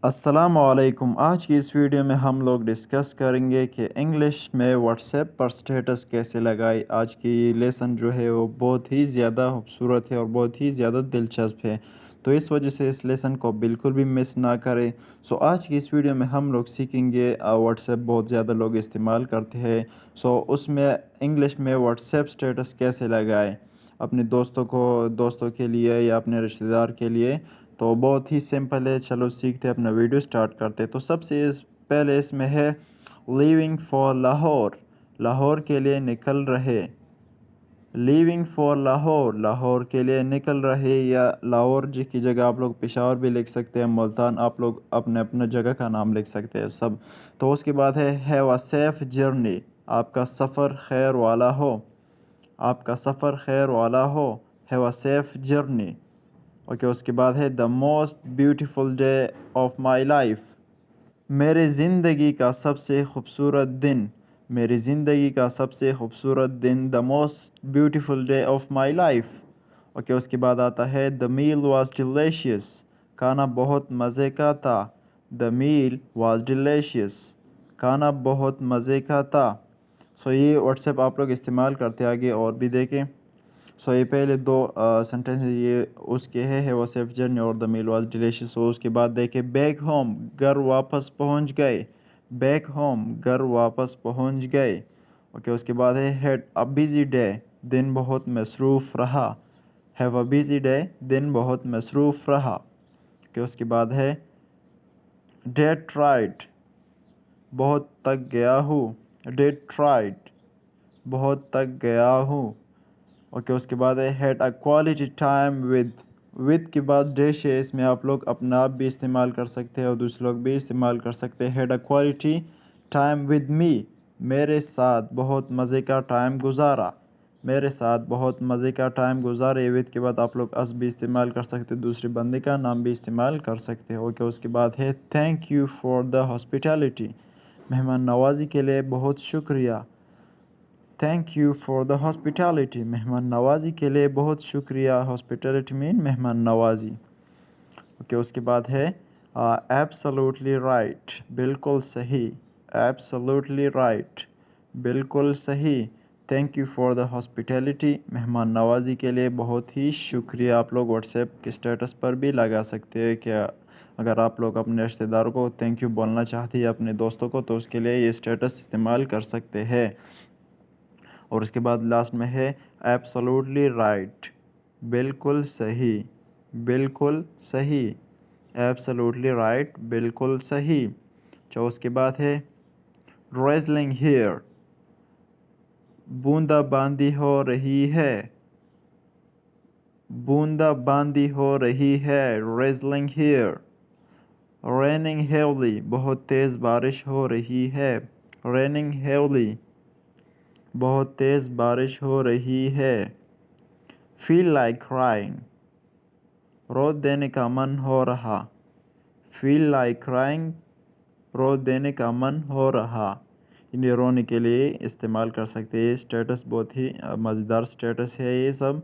अस्सलामुअलैकुम। आज की इस वीडियो में हम लोग डिस्कस करेंगे कि इंग्लिश में व्हाट्सएप पर स्टेटस कैसे लगाए। आज की लेसन जो है वो बहुत ही ज़्यादा खूबसूरत है और बहुत ही ज़्यादा दिलचस्प है, तो इस वजह से इस लेसन को बिल्कुल भी मिस ना करें। आज की इस वीडियो में हम लोग सीखेंगे व्हाट्सएप बहुत ज़्यादा लोग इस्तेमाल करते हैं। उसमें इंग्लिश में व्हाट्सएप स्टेटस कैसे लगाए अपने दोस्तों के लिए या अपने रिश्तेदार के लिए। तो बहुत ही सिंपल है, चलो सीखते हैं, अपना वीडियो स्टार्ट करते हैं। तो सबसे पहले इसमें है लीविंग फॉर लाहौर, लाहौर के लिए निकल रहे। लीविंग फॉर लाहौर, लाहौर के लिए निकल रहे, या लाहौर जी की जगह आप लोग पेशावर भी लिख सकते हैं, मुल्तान आप लोग अपने अपने जगह का नाम लिख सकते हैं सब। तो उसके बाद है हैव अ सेफ जर्नी, आपका सफ़र खैर वाला हो, आपका सफ़र खैर वाला हो, have a safe journey. Okay, उसके बाद है the most beautiful day of my life, मेरे ज़िंदगी का सबसे खूबसूरत दिन, मेरी ज़िंदगी का सबसे खूबसूरत दिन, the most beautiful day of my life. Okay, उसके बाद आता है द मील वाज डिलीशियस, खाना बहुत मज़े का था। द मील वाज डिलीशियस, खाना बहुत मज़े का था। ये व्हाट्सएप आप लोग इस्तेमाल करते आगे और भी देखें। ये पहले दो सेंटेंस ये उसके है वो सेफ जर्नी और द मील वाज डिलीशियस। उसके बाद देखे बैक होम, घर वापस पहुंच गए, बैक होम घर वापस पहुंच गए। ओके, उसके बाद है हैड अ बिजी डे, दिन बहुत मसरूफ़ रहा। हैव अ बिजी डे, दिन बहुत मसरूफ़ रहा। ओके, उसके बाद है डेट ट्राइड, बहुत तक गया हूँ। डेट ट्राइड, बहुत तक गया हूँ। ओके, उसके बाद है had a quality time with के बाद डैश है, इसमें आप लोग अपना आप भी इस्तेमाल कर सकते हैं और दूसरे लोग भी इस्तेमाल कर सकते हैं। Had a quality time with me, मेरे साथ बहुत मज़े का टाइम गुजारा, मेरे साथ बहुत मज़े का टाइम गुजारे। विद के बाद आप लोग अस भी इस्तेमाल कर सकते हैं, दूसरे बंदे का नाम भी इस्तेमाल कर सकते हैं। ओके, उसके बाद है thank you for the hospitality, मेहमान नवाजी के लिए बहुत शुक्रिया। Thank you for the hospitality, मेहमान नवाजी के लिए बहुत शुक्रिया। हॉस्पिटैलिटी मीन मेहमान नवाजी। ओके, उसके बाद है एब्सोल्युटली राइट, बिल्कुल सही। एब्सोल्युटली राइट, बिल्कुल सही। Thank you for the hospitality, मेहमान नवाजी के लिए बहुत ही शुक्रिया। आप लोग व्हाट्सएप के स्टेटस पर भी लगा सकते हैं। क्या अगर आप लोग अपने रिश्तेदारों को थैंक यू बोलना चाहते हैं, अपने दोस्तों को, तो उसके लिए ये स्टेटस इस्तेमाल कर सकते हैं। और उसके बाद लास्ट में है एब्सोल्युटली राइट, बिल्कुल सही, बिल्कुल सही। एब्सोल्युटली राइट, बिल्कुल सही। उसके बाद है ड्रेजलिंग हियर, बूंदाबांदी हो रही है, बूंदाबांदी हो रही है। ड्रेजलिंग हियर। रेनिंग हेवली, बहुत तेज़ बारिश हो रही है। रेनिंग हेवली, बहुत तेज़ बारिश हो रही है। फील लाइक क्राइंग, रो देने का मन हो रहा। फील लाइक क्राइंग, रो देने का मन हो रहा। इन्हें रोने के लिए इस्तेमाल कर सकते हैं। स्टेटस बहुत ही मज़ेदार स्टेटस है ये सब।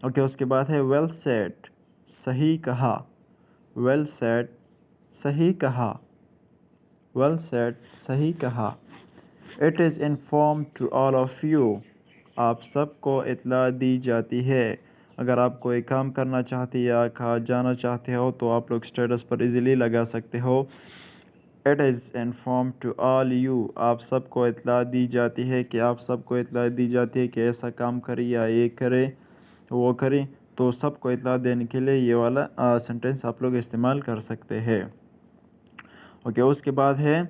ओके, उसके बाद है वेल सेड, सही कहा। वेल सेड, सही कहा। वेल सेड, सही कहा। It is inform to all of you, आप सबको इत्ला दी जाती है। अगर आप कोई काम करना चाहते या कहा जाना चाहते हो तो आप लोग स्टेटस पर इजीली लगा सकते हो। It is inform to all you, आप सबको इत्ला दी जाती है, कि आप सबको इत्ला दी जाती है कि ऐसा काम करे या ये करे वो करे। तो सबको इत्ला देने के लिए ये वाला सेंटेंस आप लोग इस्तेमाल कर सकते हैं। ओके, उसके बाद है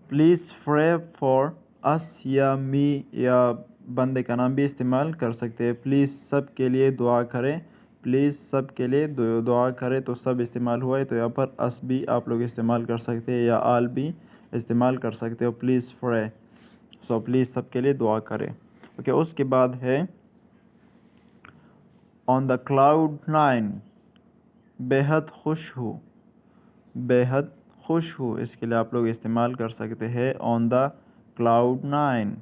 प्लीज़ प्रे फॉर अस, या मी या बंदे का नाम भी इस्तेमाल कर सकते हैं। प्लीज़ सब के लिए दुआ करें, प्लीज़ सब के लिए दुआ करें, तो सब इस्तेमाल हुआ है। तो यहाँ पर अस भी आप लोग इस्तेमाल कर सकते हैं या आल भी इस्तेमाल कर सकते हो। प्लीज़ प्रे, प्लीज़ सब के लिए दुआ करें। ओके, उसके बाद है ऑन द क्लाउड नाइन, बेहद खुश हूँ, बेहद खुश हूँ। इसके लिए आप लोग इस्तेमाल कर सकते हैं ऑन द क्लाउड नाइन,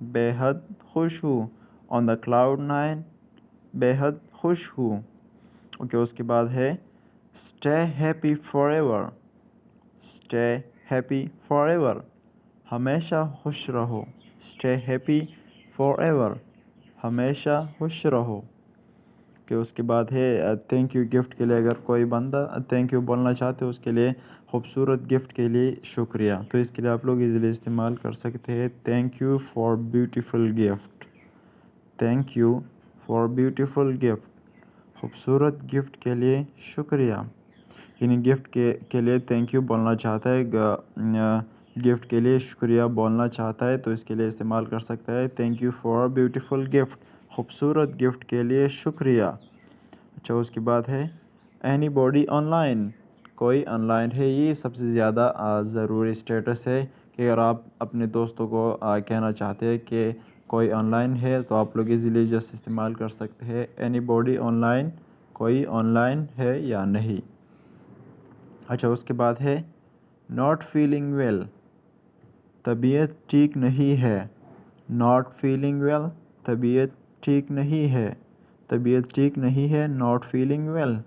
बेहद खुश हूँ। ऑन द क्लाउड नाइन, बेहद खुश हूँ। ओके, उसके बाद है stay happy forever, stay happy for ever, हमेशा खुश रहो। स्टे हैप्पी फॉर एवर, हमेशा खुश रहो। कि उसके बाद है थैंक यू गिफ्ट के लिए, अगर कोई बंदा थैंक यू बोलना चाहते हो उसके लिए खूबसूरत गिफ्ट के लिए शुक्रिया, तो इसके लिए आप लोग इजीली इस्तेमाल कर सकते हैं thank you for beautiful gift. Thank you for beautiful gift, खूबसूरत गिफ्ट के लिए शुक्रिया। यानी गिफ्ट के लिए थैंक यू बोलना चाहता है, गिफ्ट के लिए शुक्रिया बोलना चाहता है, तो इसके लिए इस्तेमाल कर सकता है thank you for beautiful gift, खूबसूरत गिफ्ट के लिए शुक्रिया। अच्छा, उसके बाद है एनी बॉडी ऑनलाइन, कोई ऑनलाइन है। ये सबसे ज़्यादा ज़रूरी स्टेटस है कि अगर आप अपने दोस्तों को कहना चाहते हैं कि कोई ऑनलाइन है, तो आप लोग इजीली जस्ट इस्तेमाल कर सकते हैं एनी बॉडी ऑनलाइन, कोई ऑनलाइन है या नहीं। अच्छा, उसके बाद है नॉट फीलिंग वेल, तबीयत ठीक नहीं है। नॉट फीलिंग वेल, तबीयत ठीक नहीं है, तबीयत ठीक नहीं है, नॉट फीलिंग वेल।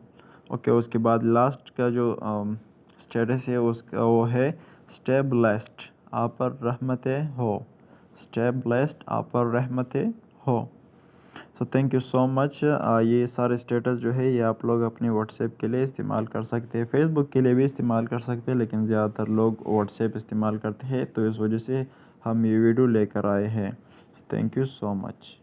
ओके, उसके बाद लास्ट का जो स्टेटस है उसका वो है स्टे ब्लेस्ड, आप पर रहमतें हो। स्टे ब्लेस्ड, आप पर रहमतें हो। So thank you so much. ये सारे स्टेटस जो है ये आप लोग अपने व्हाट्सएप के लिए इस्तेमाल कर सकते हैं, फेसबुक के लिए भी इस्तेमाल कर सकते हैं, लेकिन ज़्यादातर लोग व्हाट्सएप इस्तेमाल करते हैं, तो इस वजह से हम ये वीडियो लेकर आए हैं। Thank you so much.